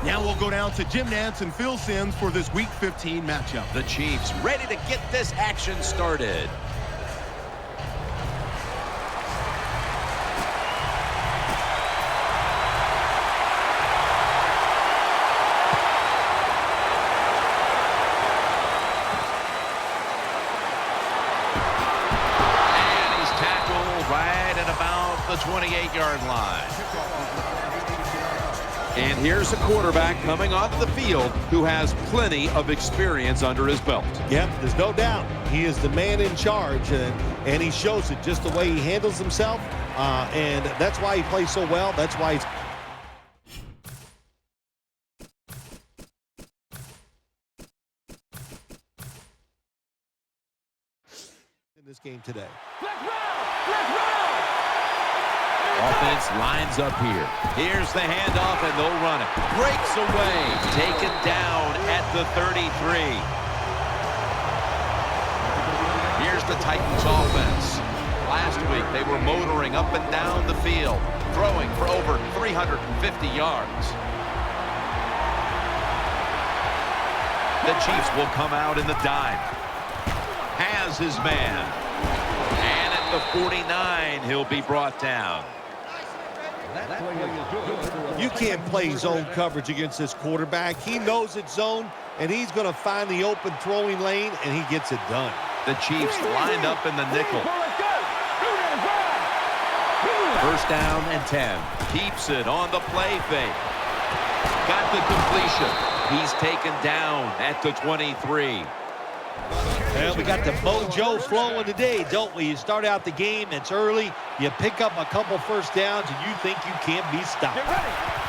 Now we'll go down to Jim Nantz and Phil Simms for this Week 15 matchup. The Chiefs ready to get this action started. And he's tackled right at about the 28-yard line. And here's a quarterback coming onto the field who has plenty of experience under his belt. Yep, there's no doubt. He is the man in charge, and he shows it just the way he handles himself, and that's why he plays so well. That's why he's... in this game today. Offense lines up here. Here's the handoff, and they'll run it. Breaks away. Taken down at the 33. Here's the Titans offense. Last week, they were motoring up and down the field, throwing for over 350 yards. The Chiefs will come out in the dime. Has his man. And at the 49, he'll be brought down. You can't play zone coverage against this quarterback. He knows it's zone, and he's going to find the open throwing lane, and he gets it done. The Chiefs lined up in the nickel. First down and 10. Keeps it on the play fake. Got the completion. He's taken down at the 23. Well, we got the mojo flowing today, don't we? You start out the game, it's early, you pick up a couple first downs, and you think you can't be stopped.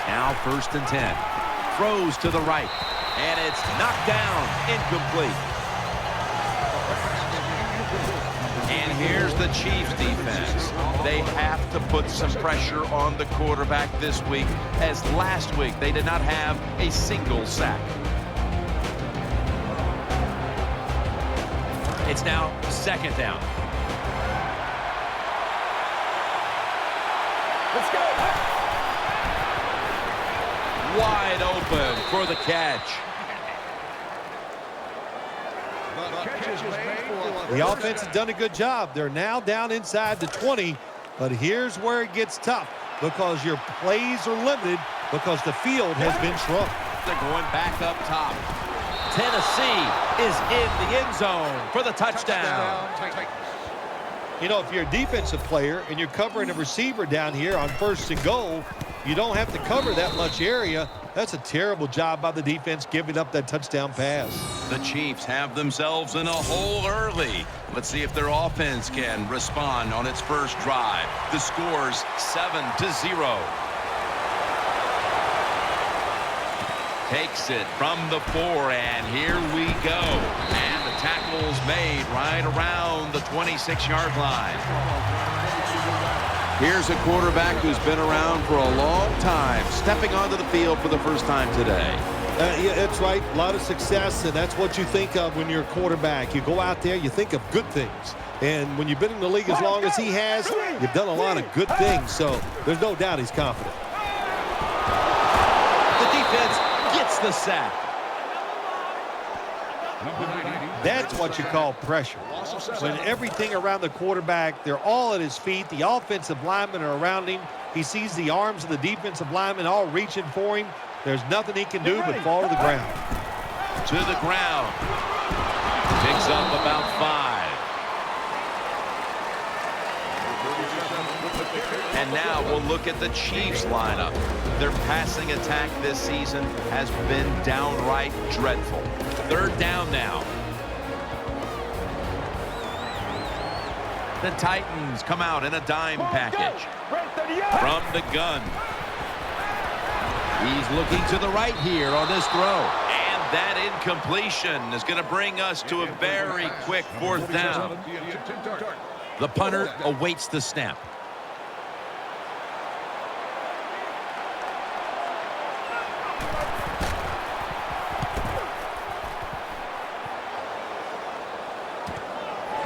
Now first and 10. Throws to the right, and it's knocked down, incomplete. And here's the Chiefs defense. They have to put some pressure on the quarterback this week, as last week they did not have a single sack. It's now second down. Let's go. Wide open for the catch. The offense has done a good job. They're now down inside the 20, but here's where it gets tough because your plays are limited because the field has been shrunk. They're going back up top. Tennessee is in the end zone for the touchdown. You know, if you're a defensive player and you're covering a receiver down here on first and goal, you don't have to cover that much area. That's a terrible job by the defense giving up that touchdown pass. The Chiefs have themselves in a hole early. Let's see if their offense can respond on its first drive. The score's 7-0. Takes it from the 4, and here we go. And the tackle's made right around the 26-yard line. Here's a quarterback who's been around for a long time, stepping onto the field for the first time today. Yeah, that's right. A lot of success, and that's what you think of when you're a quarterback. You go out there, you think of good things. And when you've been in the league as long as he has, you've done a lot of good things. So there's no doubt he's confident. The defense gets the sack. That's what you call pressure. When everything around the quarterback, they're all at his feet. The offensive linemen are around him. He sees the arms of the defensive linemen all reaching for him. There's nothing he can do but fall to the ground. To the ground. Picks up about 5. And now we'll look at the Chiefs lineup. Their passing attack this season has been downright dreadful. Third down now. The Titans come out in a dime package. From the gun. He's looking to the right here on this throw. And that incompletion is going to bring us to a very quick fourth down. The punter awaits the snap.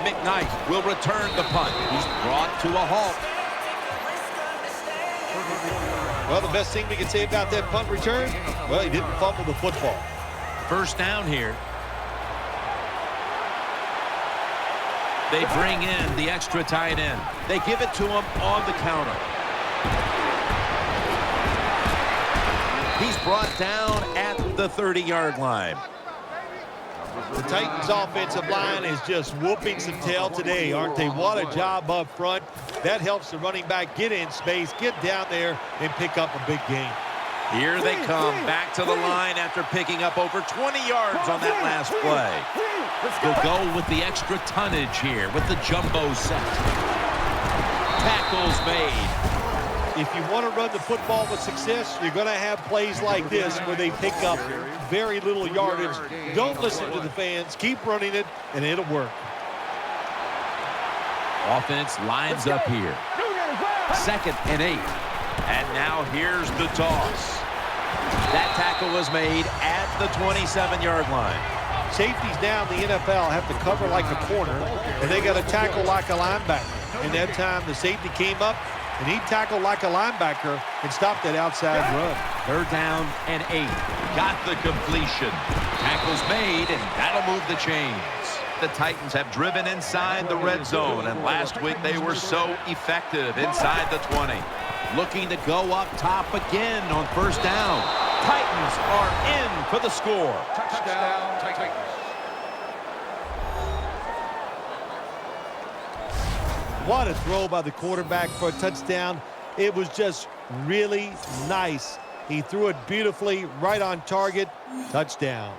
McKnight will return the punt. He's brought to a halt. Well, the best thing we can say about that punt return, well, he didn't fumble the football. First down here. They bring in the extra tight end. They give it to him on the counter. He's brought down at the 30-yard line. The Titans' offensive line is just whooping some tail today, aren't they? What a job up front. That helps the running back get in space, get down there, and pick up a big gain. Here they come back to the line after picking up over 20 yards on that last play. They'll go with the extra tonnage here with the jumbo set. Tackles made. If you want to run the football with success, you're going to have plays like this where they pick up very little yardage. Don't listen to the fans. Keep running it, and it'll work. Offense lines up here. 2nd and 8. And now here's the toss. That tackle was made at the 27-yard line. Safeties down in the NFL have to cover like a corner, and they got to tackle like a linebacker. And that time the safety came up, and he tackled like a linebacker and stopped that outside run. 3rd down and 8. Got the completion. Tackles made, and that'll move the chains. The Titans have driven inside the red zone, and last week they were so effective inside the 20. Looking to go up top again on 1st down. Titans are in for the score. Touchdown, Titans. What a throw by the quarterback for a touchdown. It was just really nice. He threw it beautifully, right on target. Touchdown.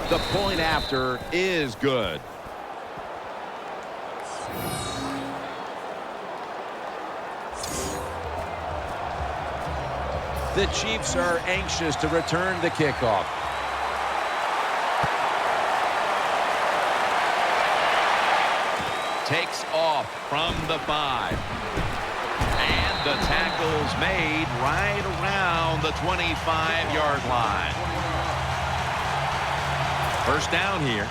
The point after is good. The Chiefs are anxious to return the kickoff. Takes off from the 5. And the tackle's made right around the 25-yard line. 1st down here.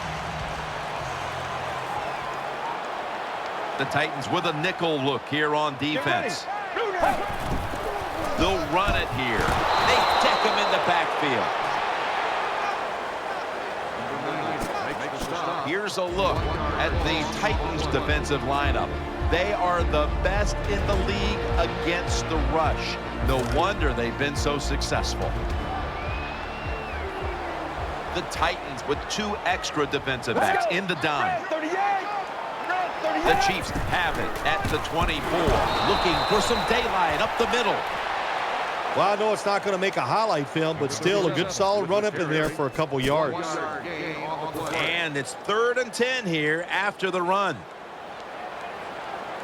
The Titans with a nickel look here on defense. They'll run it here. They deck him in the backfield. Here's a look at the Titans defensive lineup. They are the best in the league against the rush. No wonder they've been so successful. The Titans with 2 extra defensive backs in the dime. The Chiefs have it at the 24, looking for some daylight up the middle. Well, I know it's not going to make a highlight film, but still a good solid run up in there for a couple yards. And it's 3rd and 10 here after the run.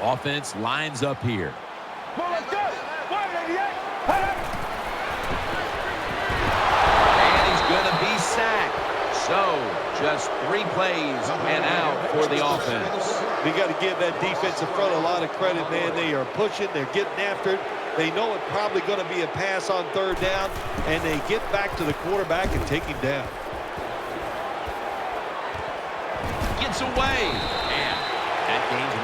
Offense lines up here. And he's going to be sacked. So just 3 plays and out for the offense. We got to give that defensive front a lot of credit, man. They are pushing. They're getting after it. They know it's probably going to be a pass on 3rd down, and they get back to the quarterback and take him down. Gets away, and that gains 1.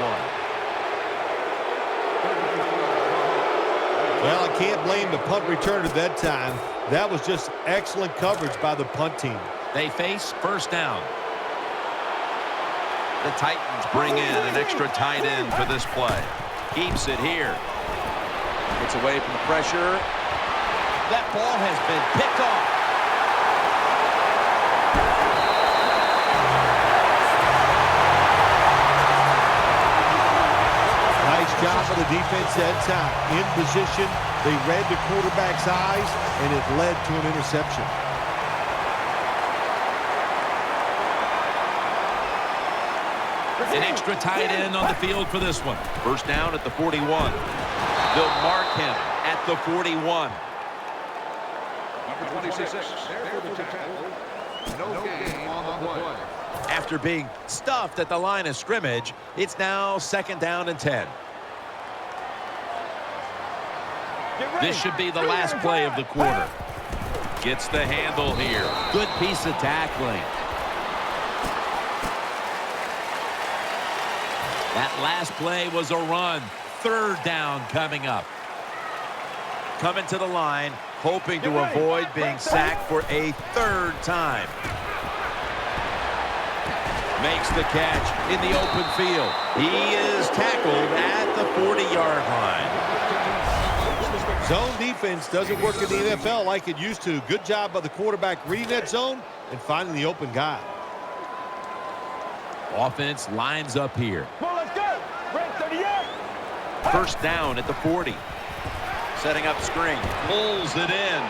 Well, I can't blame the punt return at that time. That was just excellent coverage by the punt team. They face 1st down. The Titans bring in an extra tight end for this play. Keeps it here. Gets away from the pressure. That ball has been picked off. Nice job of the defense that time. In position, they read the quarterback's eyes, and it led to an interception. An extra tight end on the field for this one. 1st down at the 41. They'll mark him at the 41. Number 26. There for the tackle. No gain on the play. After being stuffed at the line of scrimmage, it's now 2nd down and 10. This should be the last play of the quarter. Gets the handle here. Good piece of tackling. That last play was a run. Third down coming up. Coming to the line, hoping to avoid being sacked for a third time. Makes the catch in the open field. He is tackled at the 40-yard line. Zone defense doesn't work in the NFL like it used to. Good job by the quarterback reading that zone and finding the open guy. Offense lines up here. First down at the 40. Setting up screen. Pulls it in.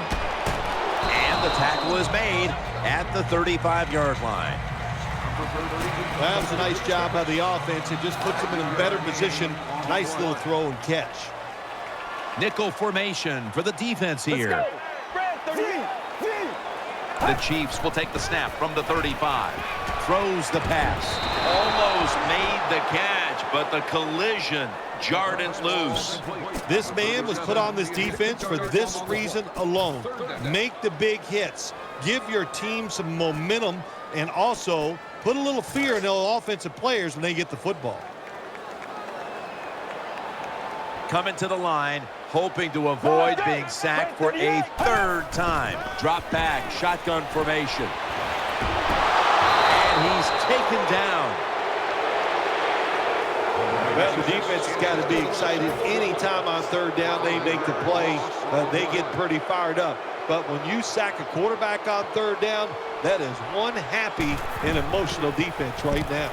And the tackle is made at the 35-yard line. That was a nice job by the offense. It just puts them in a better position. Nice little throw and catch. Nickel formation for the defense here. The Chiefs will take the snap from the 35. Throws the pass. Almost made the catch, but the collision jarred it loose. This man was put on this defense for this reason alone. Make the big hits. Give your team some momentum and also put a little fear in those offensive players when they get the football. Coming to the line, hoping to avoid being sacked for a third time. Drop back, shotgun formation. And he's taken down. Well, the defense has got to be excited. Anytime on third down they make the play, they get pretty fired up. But when you sack a quarterback on third down, that is one happy and emotional defense right now.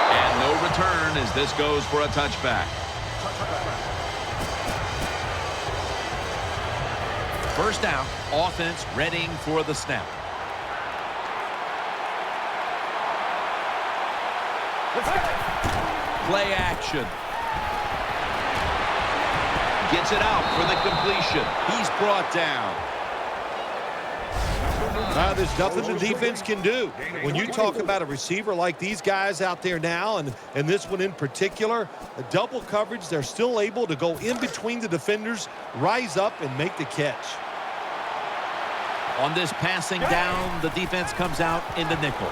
And no return as this goes for a touchback. First down, offense readying for the snap. Play action. Gets it out for the completion. He's brought down. There's nothing the defense can do. When you talk about a receiver like these guys out there now, and this one in particular, the double coverage, they're still able to go in between the defenders, rise up, and make the catch. On this passing down, the defense comes out in the nickel.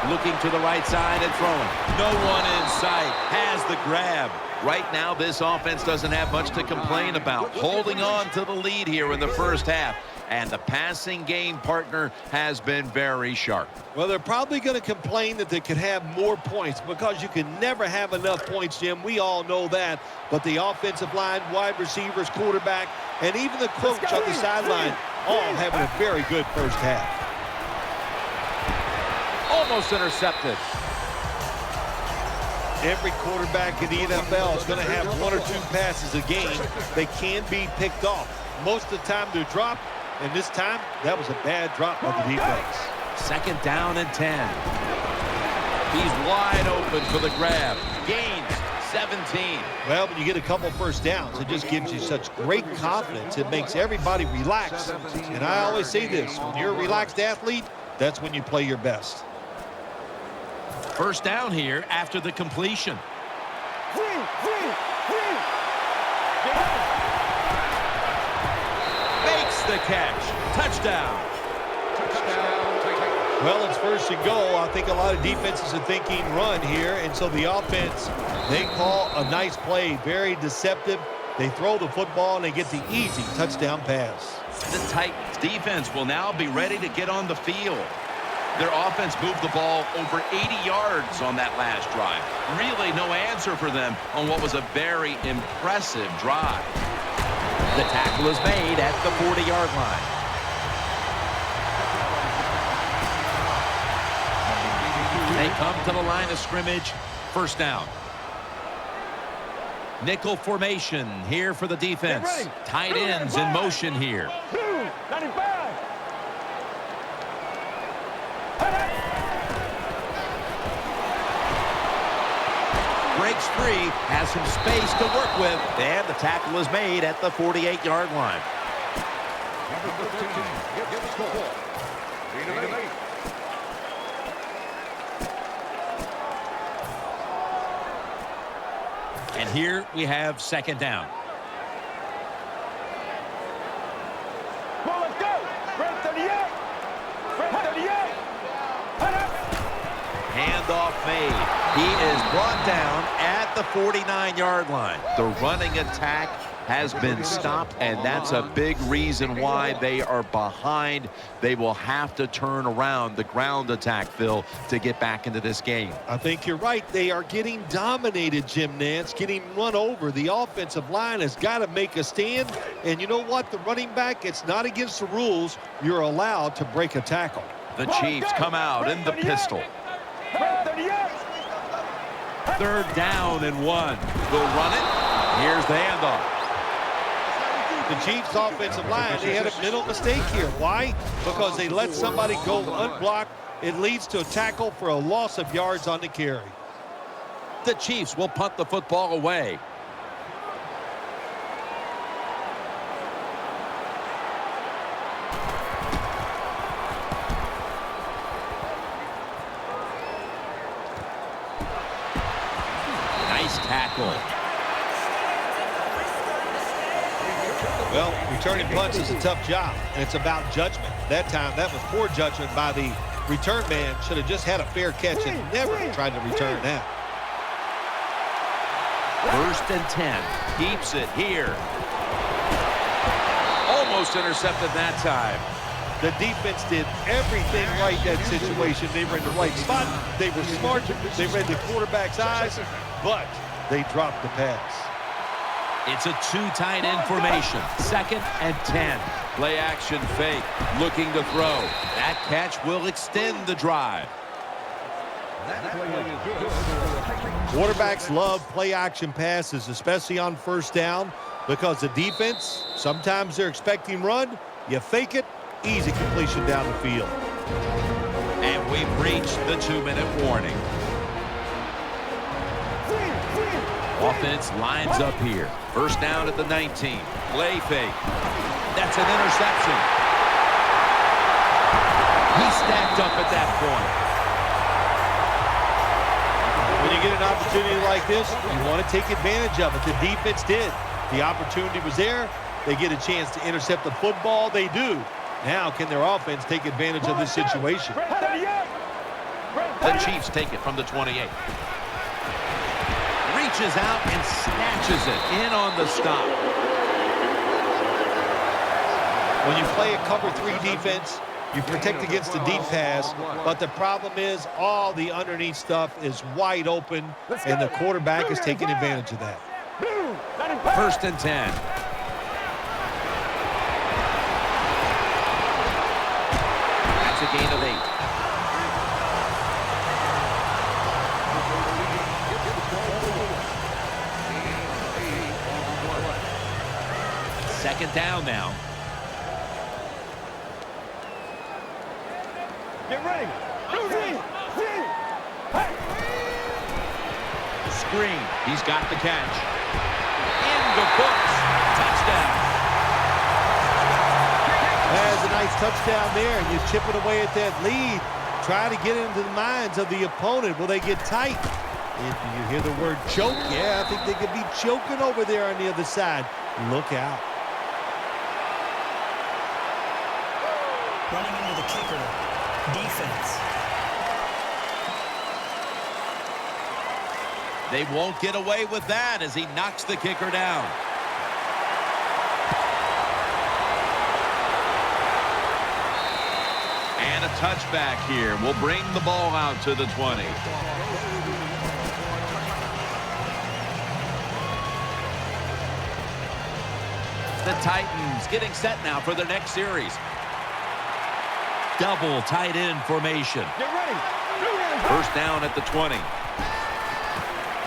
Looking to the right side and throwing. No one in sight. Has the grab. Right now, this offense doesn't have much to complain about. Holding on to the lead here in the first half. And the passing game partner has been very sharp. Well, they're probably going to complain that they could have more points because you can never have enough points, Jim. We all know that. But the offensive line, wide receivers, quarterback, and even the coach on the sideline all having a very good first half. Almost intercepted. Every quarterback in the NFL is going to have one or two passes a game. They can be picked off. Most of the time they're dropped, and this time that was a bad drop by the defense. Second down and 10. He's wide open for the grab. Gains 17. Well, when you get a couple first downs, it just gives you such great confidence. It makes everybody relax. And I always say this, when you're a relaxed athlete, that's when you play your best. First down here after the completion. Makes the catch. Touchdown. Well, it's first and goal. I think a lot of defenses are thinking run here, and so the offense, they call a nice play, very deceptive. They throw the football, and they get the easy touchdown pass. The Titans defense will now be ready to get on the field. Their offense moved the ball over 80 yards on that last drive. Really no answer for them on what was a very impressive drive. The tackle is made at the 40-yard line. They come to the line of scrimmage. First down. Nickel formation here for the defense. Tight ends in motion here. Breaks free, has some space to work with, and the tackle is made at the 48-yard line. And here we have second down. Handoff made. He is brought down at the 49-yard line. The running attack has been stopped, and that's a big reason why they are behind. They will have to turn around the ground attack, Phil, to get back into this game. I think you're right. They are getting dominated, Jim Nantz, getting run over. The offensive line has got to make a stand. And you know what? The running back, it's not against the rules. You're allowed to break a tackle. The Chiefs come out in the pistol. 3rd down and 1. Will run it. Here's the handoff. The Chiefs offensive line, they had a mental mistake here. Why? Because they let somebody go unblocked. It leads to a tackle for a loss of yards on the carry. The Chiefs will punt the football away. Nice tackle. Well, returning punts is a tough job, and it's about judgment. That time, that was poor judgment by the return man. Should have just had a fair catch and never tried to return that. 1st and 10. Keeps it here. Almost intercepted that time. The defense did everything right in that situation. They were in the right spot. They were smart. They read the quarterback's eyes, but they dropped the pass. It's a 2 tight end formation. 2nd and 10. Play action fake. Looking to throw. That catch will extend the drive. Quarterbacks love play action passes, especially on 1st down, because the defense, sometimes they're expecting run. You fake it, easy completion down the field. And we've reached the 2-minute warning. Offense lines up here. 1st down at the 19. Play fake. That's an interception. He stacked up at that point. When you get an opportunity like this, you want to take advantage of it. The defense did. The opportunity was there. They get a chance to intercept the football. They do. Now, can their offense take advantage of this situation? The Chiefs take it from the 28. Reaches out and snatches it in on the stop. When you play a cover 3 defense, you protect against the deep pass, but the problem is all the underneath stuff is wide open, and the quarterback is taking advantage of that. 1st and 10. That's a gain of 8. Second down now. Get ready. Screen. He's got the catch. In the books. Touchdown. There's a nice touchdown there, and you're chipping away at that lead. Try to get into the minds of the opponent. Will they get tight? If you hear the word choke, yeah, I think they could be choking over there on the other side. Look out. Running into the kicker. Defense. They won't get away with that as he knocks the kicker down. And a touchback here will bring the ball out to the 20. The Titans getting set now for their next series. Double tight end formation. Get ready. 1st down at the 20.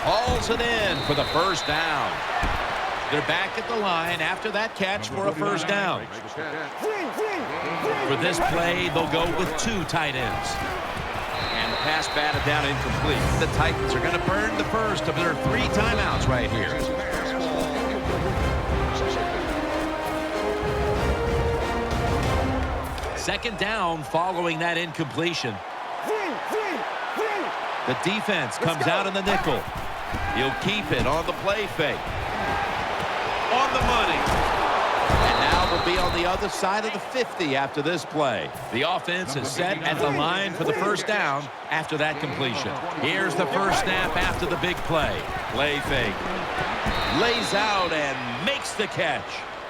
Hauls it in for the 1st down. They're back at the line after that catch for a 1st down. For this play, they'll go with 2 tight ends. And the pass batted down incomplete. The Titans are going to burn the first of their 3 timeouts right here. Second down following that incompletion. The defense comes out in the nickel. He'll keep it on the play fake. On the money. And now the be on the other side of the 50 after this play. The offense is set at the line for the first down after that completion. Here's the first snap after the big play. Play fake. Lays out and makes the catch.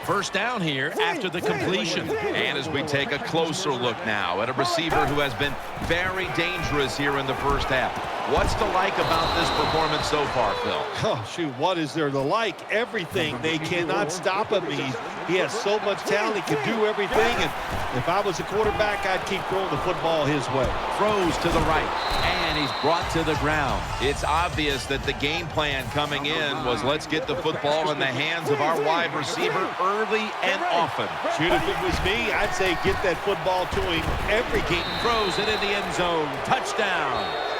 First down here after the completion. And as we take a closer look now at a receiver who has been very dangerous here in the first half. What's to like about this performance so far, Phil? Oh, shoot, what is there to like? Everything. They cannot stop him. He has so much talent. He can do everything. And if I was a quarterback, I'd keep throwing the football his way. Throws to the right, and he's brought to the ground. It's obvious that the game plan coming in was let's get the football in the hands of our wide receiver early and often. Shoot, if it was me, I'd say get that football to him every game. Throws it in the end zone. Touchdown.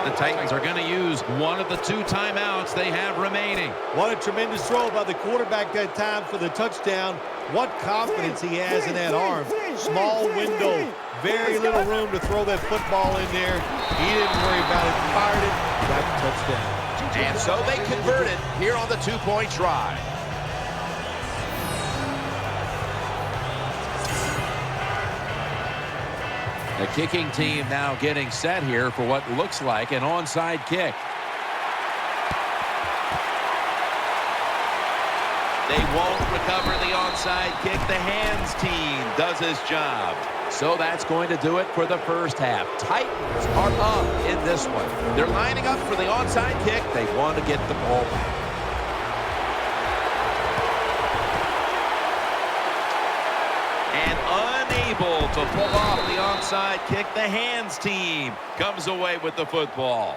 The Titans are going to use one of the 2 timeouts they have remaining. What a tremendous throw by the quarterback that time for the touchdown. What confidence he has in that arm. Small window, very little room to throw that football in there. He didn't worry about it, fired it, got the touchdown. And so they converted here on the 2-point try. The kicking team now getting set here for what looks like an onside kick. They won't recover the onside kick. The hands team does his job. So that's going to do it for the first half. Titans are up in this one. They're lining up for the onside kick. They want to get the ball back. Unable to pull off the onside kick. The hands team comes away with the football.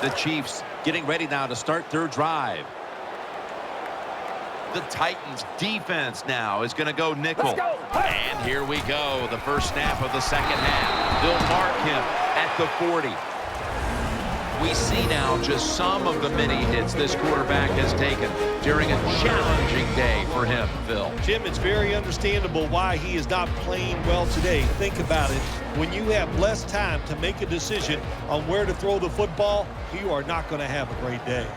The Chiefs getting ready now to start their drive. The Titans defense now is going to go nickel. And here we go. The first snap of the second half. They'll mark him at the 40. We see now just some of the many hits this quarterback has taken during a challenging day for him, Phil. Jim, it's very understandable why he is not playing well today. Think about it. When you have less time to make a decision on where to throw the football, you are not going to have a great day.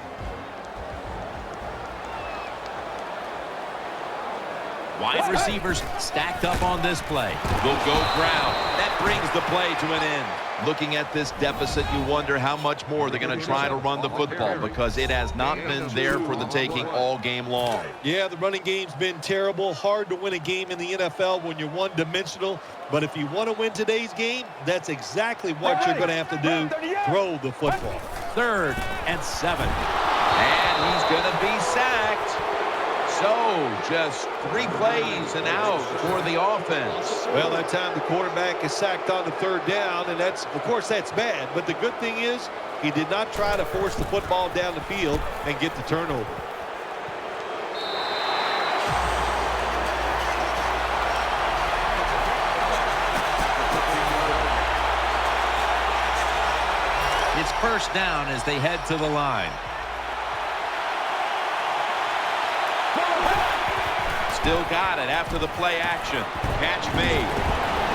Wide receivers stacked up on this play. They'll go ground. That brings the play to an end. Looking at this deficit, you wonder how much more they're going to try to run the football because it has not been there for the taking all game long. Yeah, the running game's been terrible. Hard to win a game in the NFL when you're one-dimensional. But if you want to win today's game, that's exactly what you're going to have to do. Throw the football. 3rd and 7. And he's going to be sacked. So, just 3 plays and out for the offense. Well, that time the quarterback is sacked on the 3rd down, and that's, of course, that's bad. But the good thing is he did not try to force the football down the field and get the turnover. It's first down as they head to the line. Still got it after the play action. Catch made.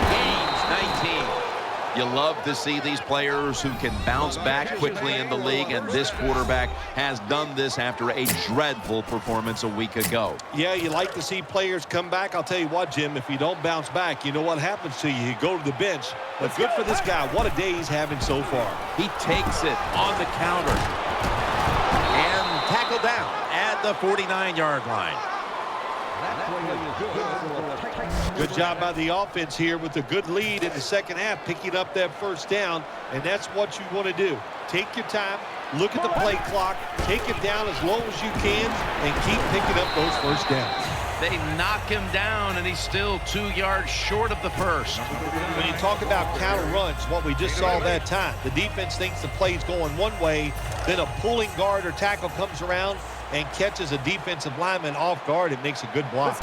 Gains 19. You love to see these players who can bounce back quickly in the league, and this quarterback has done this after a dreadful performance a week ago. Yeah, you like to see players come back. I'll tell you what, Jim, if you don't bounce back, you know what happens to you. You go to the bench. But good for this guy. What a day he's having so far. He takes it on the counter. And tackled down at the 49-yard line. Good job by the offense here with a good lead in the second half, picking up that first down, and that's what you want to do. Take your time, look at the play clock, take it down as low as you can, and keep picking up those first downs. They knock him down, and he's still 2 yards short of the first. When you talk about counter runs, what we just saw that time, the defense thinks the play's going one way, then a pulling guard or tackle comes around and catches a defensive lineman off guard and makes a good block.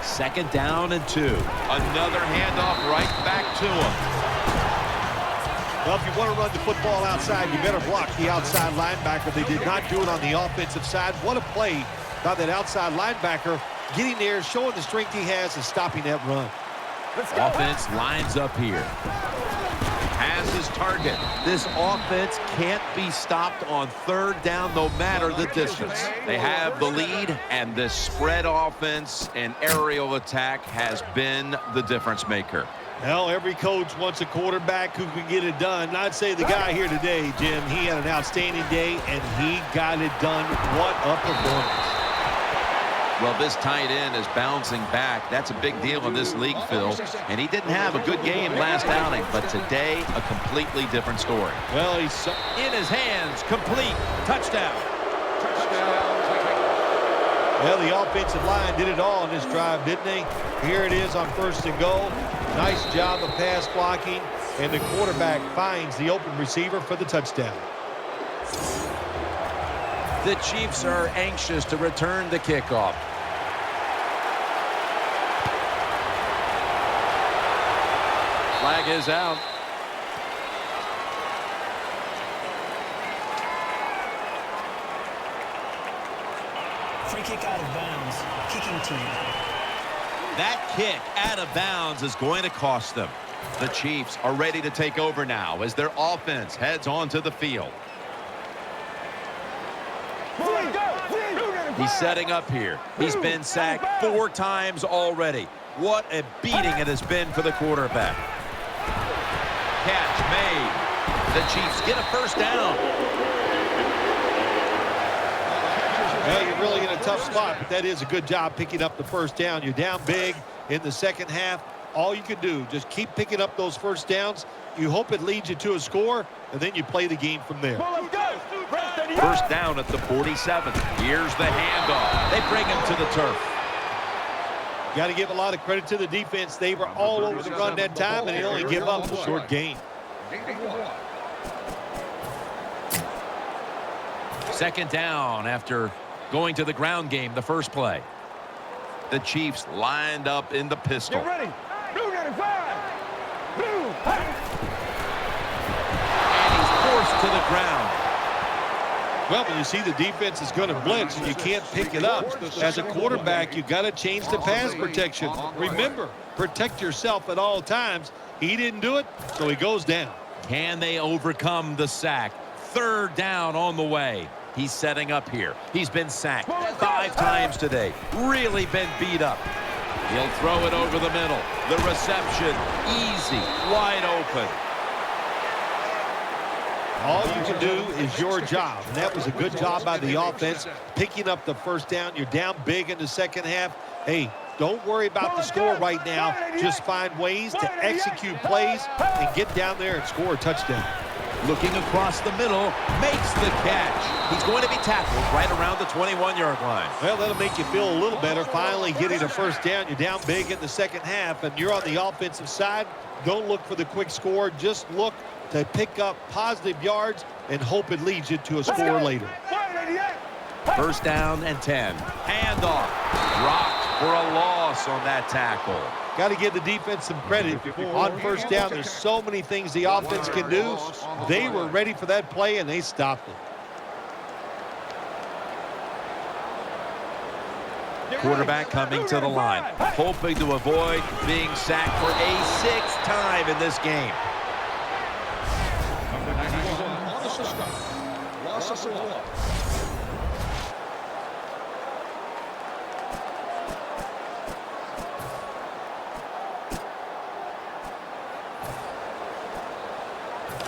2nd down and 2. Another handoff right back to him. Well, if you want to run the football outside, you better block the outside linebacker. They did not do it on the offensive side. What a play by that outside linebacker, getting there, showing the strength he has and stopping that run. Offense lines up here. has his target. This offense can't be stopped on third down no matter the distance. They have the lead, and this spread offense and aerial attack has been the difference maker. Well, every coach wants a quarterback who can get it done. I'd say the guy here today, Jim, he had an outstanding day, and he got it done. What a performance. Well, this tight end is bouncing back. That's a big deal in this league, Phil. And he didn't have a good game last outing, but today, a completely different story. Well, he's in his hands, complete, touchdown. Well, the offensive line did it all in this drive, didn't they? Here it is on 1st and goal. Nice job of pass blocking, and the quarterback finds the open receiver for the touchdown. The Chiefs are anxious to return the kickoff. Flag is out. Free kick out of bounds. Kicking team. That kick out of bounds is going to cost them. The Chiefs are ready to take over now as their offense heads onto the field. He's setting up here. He's been sacked 4 times already. What a beating it has been for the quarterback. Catch made. The Chiefs get a first down. Well, you're really in a tough spot, but that is a good job picking up the first down. You're down big in the second half. All you can do, just keep picking up those first downs. You hope it leads you to a score, and then you play the game from there. First down at the 47. Here's the handoff. They bring him to the turf. Got to give a lot of credit to the defense. They were all over the run that time, and they only give up a short gain. Second down after going to the ground game the first play. The Chiefs lined up in the pistol. Get ready. Blue 95. Blue. And he's forced to the ground. Well, when you see the defense is going to blitz and you can't pick it up, as a quarterback, you've got to change the pass protection. Remember, protect yourself at all times. He didn't do it, so he goes down. Can they overcome the sack? Third down on the way. He's setting up here. He's been sacked 5 times today. Really been beat up. He'll throw it over the middle. The reception, easy, wide open. All you can do is your job, and that was a good job by the offense, picking up the first down. You're down big in the second half. Hey, don't worry about the score right now. Just find ways to execute plays and get down there and score a touchdown. Looking across the middle, makes the catch. He's going to be tackled right around the 21-yard line. Well, that'll make you feel a little better, finally getting a first down. You're down big in the second half, and you're on the offensive side. Don't look for the quick score. Just look to pick up positive yards and hope it leads you to a score later. First down and 10. Handoff. Dropped for a loss on that tackle. Got to give the defense some credit. On first down, there's so many things the offense can do. They were ready for that play, and they stopped it. Quarterback coming to the line, hoping to avoid being sacked for a 6th time in this game.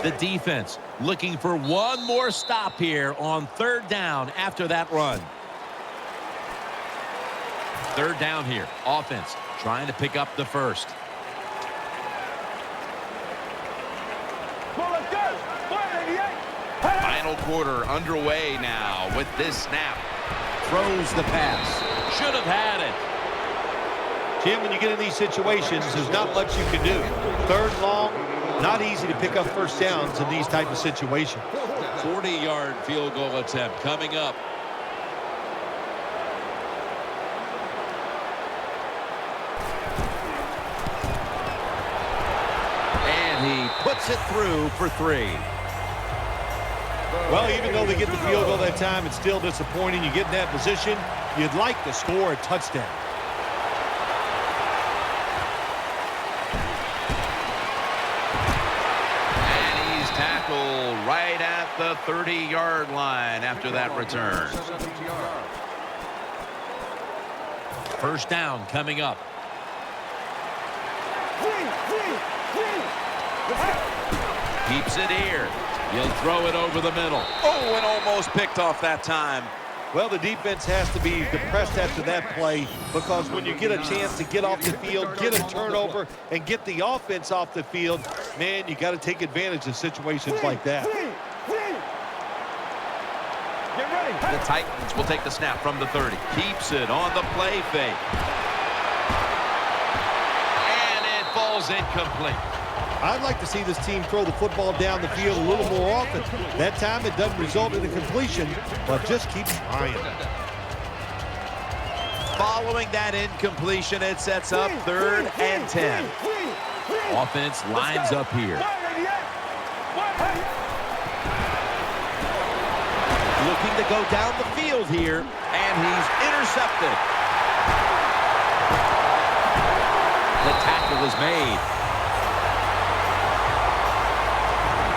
The defense looking for one more stop here on third down after that run. Third down here. Offense trying to pick up the first. Final quarter underway now with this snap. Throws the pass. Should have had it. Jim, when you get in these situations, there's not much you can do. Third and long, not easy to pick up first downs in these type of situations. 40-yard field goal attempt coming up. And he puts it through for 3. Well, even though they get the field goal that time, it's still disappointing. You get in that position, you'd like to score a touchdown. at the 30-yard line after that return. First down coming up. Keeps it here. He'll throw it over the middle. Oh, and almost picked off that time. Well, the defense has to be depressed after that play, because when you get a chance to get off the field, get a turnover, and get the offense off the field, man, you got to take advantage of situations like that. The Titans will take the snap from the 30. Keeps it on the play fake. And it falls incomplete. I'd like to see this team throw the football down the field a little more often. That time it doesn't result in a completion, but just keep trying. Following that incompletion, it sets up 3rd and 10. Offense lines up here. Looking to go down the field here, and he's intercepted. The tackle is made.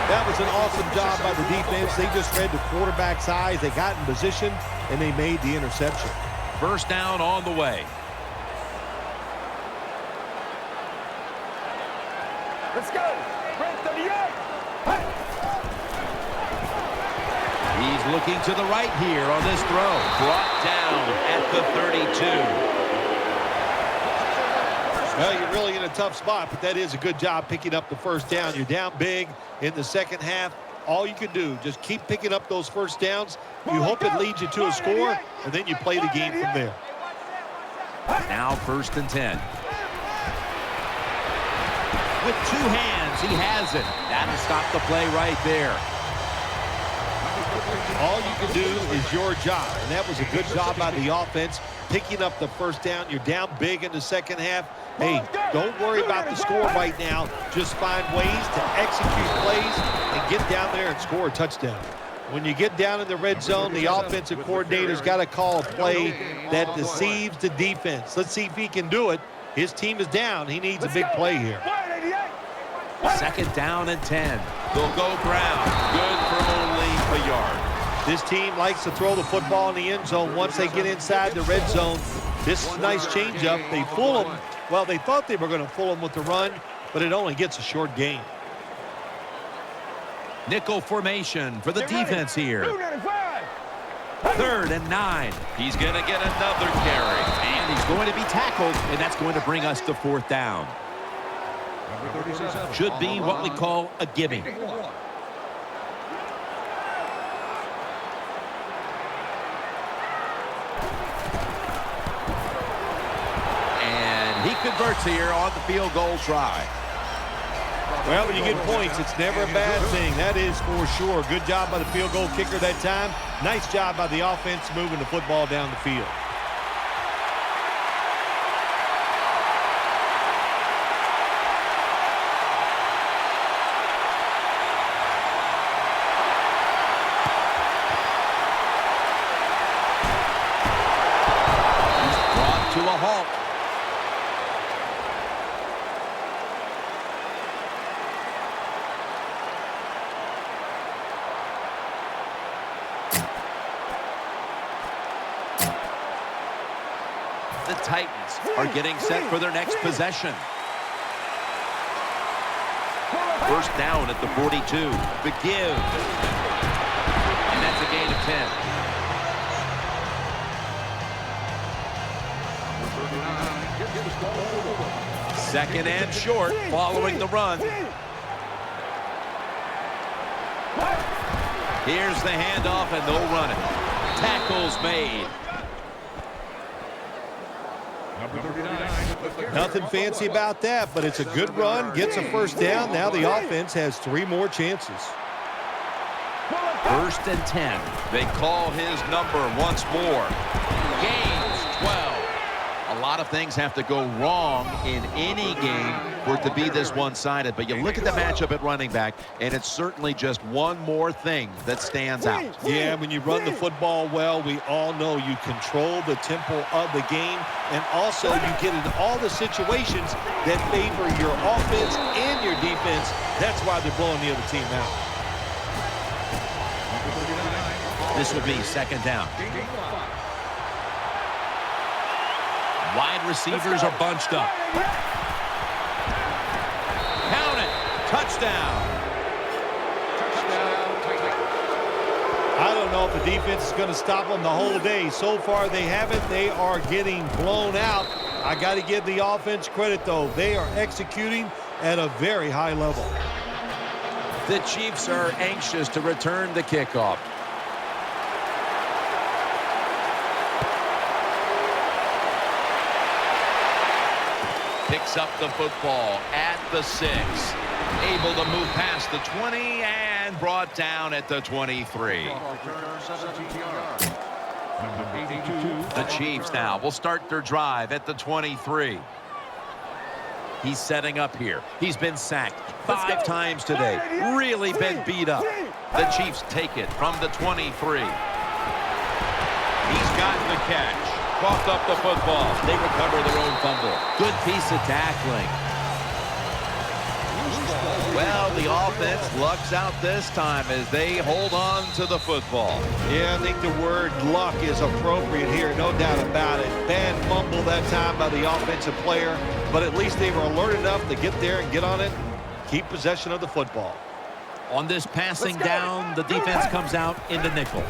That was an awesome job by the defense. They just read the quarterback's eyes. They got in position, and they made the interception. First down on the way. Let's go. He's looking to the right here on this throw. Brought down at the 32. Well, you're really in a tough spot, but that is a good job picking up the first down. You're down big in the second half. All you can do, just keep picking up those first downs. You hope it leads you to a score, and then you play the game from there. Now 1st and 10. With 2 hands, he has it. That'll stop the play right there. All you can do is your job, and that was a good job by the offense, picking up the first down. You're down big in the second half. Hey, don't worry about the score right now. Just find ways to execute plays and get down there and score a touchdown. When you get down in the red zone, the offensive coordinator's got to call a play that deceives the defense. Let's see if he can do it. His team is down. He needs a big play here. 2nd down and 10. They'll go ground. Good for only a yard. This team likes to throw the football in the end zone once they get inside the red zone. This is a nice changeup. They fool them. Well, they thought they were going to fool them with the run, but it only gets a short gain. Nickel formation for the defense here. 3rd and 9. He's going to get another carry. And he's going to be tackled, and that's going to bring us to 4th down. Should be what we call a gimme. He converts here on the field goal try. Well, when you get points, it's never a bad thing. That is for sure. Good job by the field goal kicker that time. Nice job by the offense moving the football down the field. He's brought to a halt. The Titans are getting set for their next possession. First down at the 42. The give. And that's a gain of 10. 2nd and short following the run. Here's the handoff, and they'll run it. Tackles made. Nothing fancy about that, but it's a good run. Gets a first down. Now the offense has 3 more chances. 1st and 10. They call his number once more. Gains 12. A lot of things have to go wrong in any game for it to be this one-sided. But you look at the matchup at running back, and it's certainly just one more thing that stands out. Yeah, when you run the football well, we all know you control the tempo of the game, and also you get in all the situations that favor your offense and your defense. That's why they're blowing the other team out. This will be second down. Wide receivers are bunched up. Count it. Touchdown. I don't know if the defense is going to stop them the whole day. So far, they haven't. They are getting blown out. I got to give the offense credit, though. They are executing at a very high level. The Chiefs are anxious to return the kickoff. Picks up the football at the 6. Able to move past the 20 and brought down at the 23. The Chiefs now will start their drive at the 23. He's setting up here. He's been sacked 5 times today. Really been beat up. The Chiefs take it from the 23. He's got the catch. Coughed up the football. They recover their own fumble. Good piece of tackling. Well, the offense lucks out this time as they hold on to the football. Yeah, I think the word luck is appropriate here, no doubt about it. Bad fumble that time by the offensive player, but at least they were alert enough to get there and get on it, keep possession of the football. On this passing down, the defense comes out in the nickel.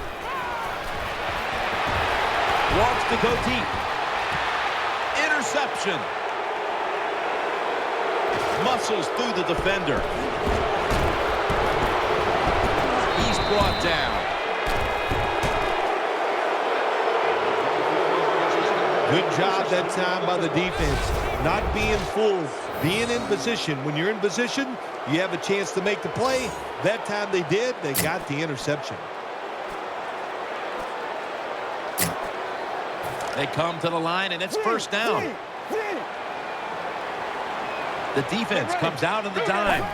Wants to go deep. Interception. Muscles through the defender. He's brought down. Good job that time by the defense. Not being fooled, being in position. When you're in position, you have a chance to make the play. That time they did. They got the interception. They come to the line, and it's first down. The defense comes out in the dime.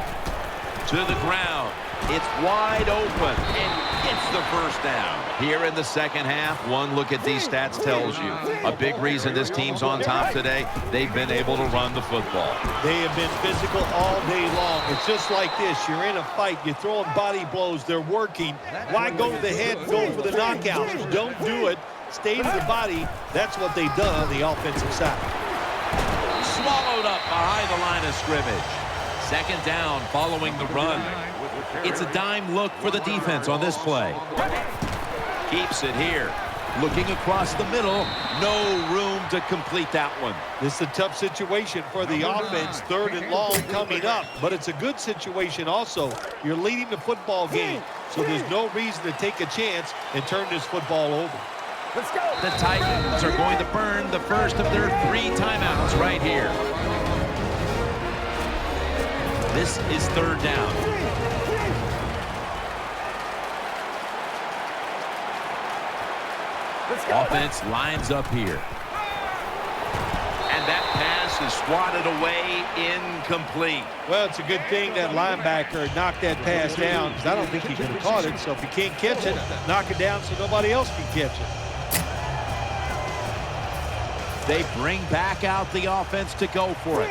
To the ground. It's wide open and gets the first down. Here in the second half, one look at these stats tells you a big reason this team's on top today, they've been able to run the football. They have been physical all day long. It's just like this. You're in a fight. You're throwing body blows. They're working. Why go to the head and go for the knockouts? Don't do it. Stay to the body. That's what they've done on the offensive side. Swallowed up behind the line of scrimmage. Second down following the run. It's a dime look for the defense on this play. Keeps it here. Looking across the middle. No room to complete that one. This is a tough situation for the offense. 3rd and long coming up. But it's a good situation also. You're leading the football game. So there's no reason to take a chance and turn this football over. Let's go. The Titans are going to burn the first of their 3 timeouts right here. This is 3rd down. Offense lines up here. And that pass is swatted away, incomplete. Well, it's a good thing that linebacker knocked that pass down, because I don't think he could have caught it. So if you can't catch it, knock it down so nobody else can catch it. They bring back out the offense to go for it.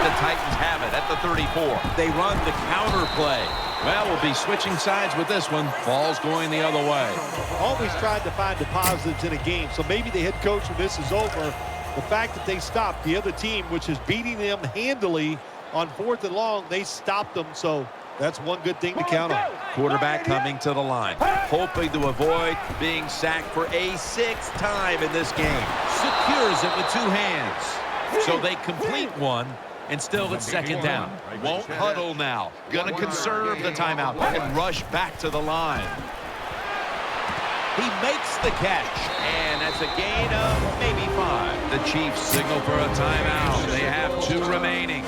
The Titans have it at the 34. They run the counter play. Well, we'll be switching sides with this one. Ball's going the other way. Always tried to find the positives in a game. So maybe the head coach, when this is over, the fact that they stopped the other team, which is beating them handily on 4th and long, they stopped them. So that's one good thing to count on. Quarterback coming to the line, hoping to avoid being sacked for a 6th time in this game. Secures it with 2 hands. So they complete one, and still it's second down. Won't huddle now. Gonna conserve the timeout and rush back to the line. He makes the catch, and that's a gain of maybe 5. The Chiefs signal for a timeout. They have 2 remaining.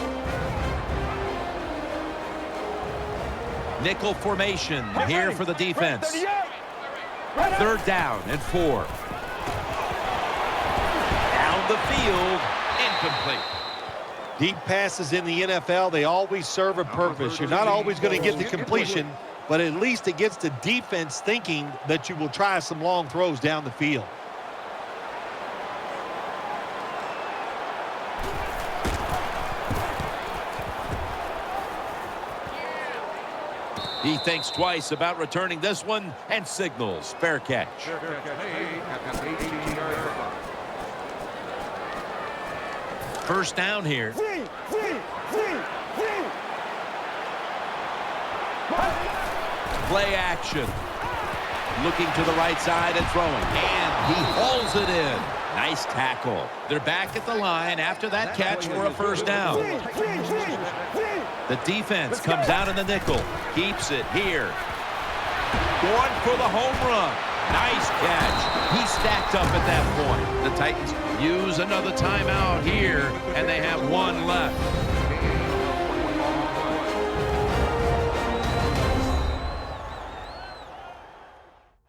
Nickel formation here for the defense. 3rd down and 4. Down the field, incomplete. Deep passes in the NFL, they always serve a purpose. You're not always going to get the completion, but at least it gets the defense thinking that you will try some long throws down the field. He thinks twice about returning this one and signals fair catch. First down here. Play action. Looking to the right side and throwing. And he hauls it in. Nice tackle. They're back at the line after that catch for a first down. The defense comes out in the nickel. Keeps it here. Going for the home run. Nice catch. He stacked up at that point. The Titans use another timeout here, and they have one left.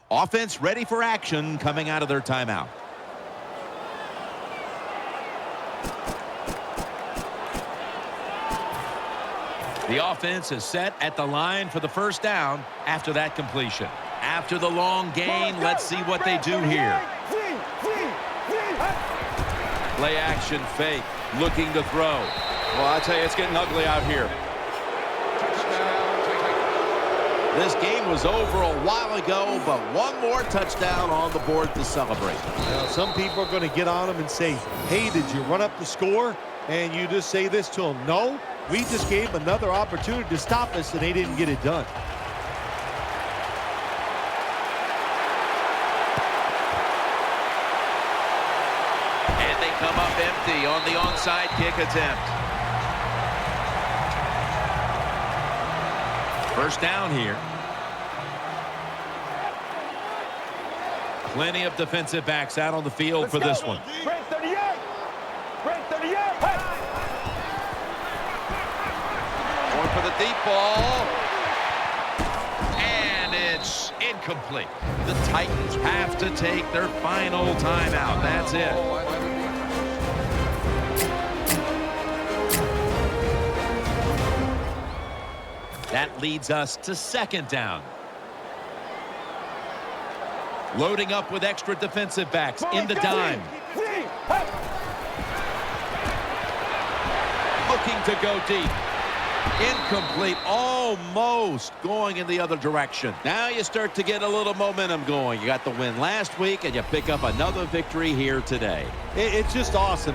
Offense ready for action coming out of their timeout. The offense is set at the line for the first down after that completion. After the long gain, let's see what they do here. Play action fake, looking to throw. Well, I tell you, it's getting ugly out here. This game was over a while ago, but one more touchdown on the board to celebrate. Now, some people are going to get on him and say, hey, did you run up the score? And you just say this to him, no, we just gave him another opportunity to stop us, and they didn't get it done. And they come up empty on the onside kick attempt. First down here. Plenty of defensive backs out on the field for this one. Break 38. Break 38. Going for the deep ball. And it's incomplete. The Titans have to take their final timeout. That's it. That leads us to second down. Loading up with extra defensive backs in the dime. Looking to go deep. Incomplete, almost going in the other direction. Now you start to get a little momentum going. You got the win last week, and you pick up another victory here today. It's just awesome.